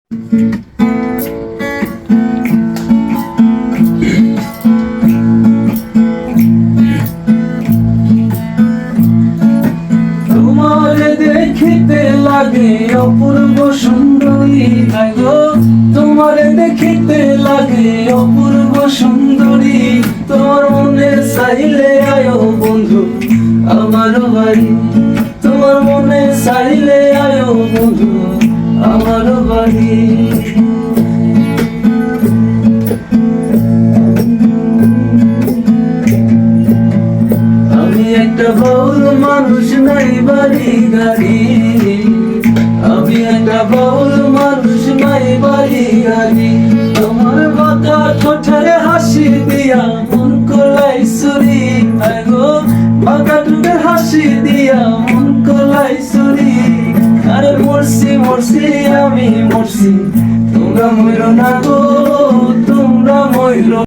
তোমারে দেখিতে লাগে অপূর্ব সুন্দরী গো, তোমারে দেখিতে লাগে অপূর্ব সুন্দরী। তোমার মনে চাইলে আয়ো বন্ধু আমার বাড়ি, তোমার মনে চাইলে আয়ো বন্ধু আমার বাড়ি। আমি একটা বাউল মানুষ, নাই বাড়ি গাড়ি। আমি একটা বাউল মানুষ, নাই বাড়ি গাড়ি। তোমার বাঁকা ঠোঁটের হাসি দিয়া মন কলাই চুরি গো, বাঁকা ঠোঁটের হাসি দিয়া মন কলাই চুরি। আরে মরছি মরছি আমি মরছি, তোমরা মইরো না গো, তোমরা মইরো।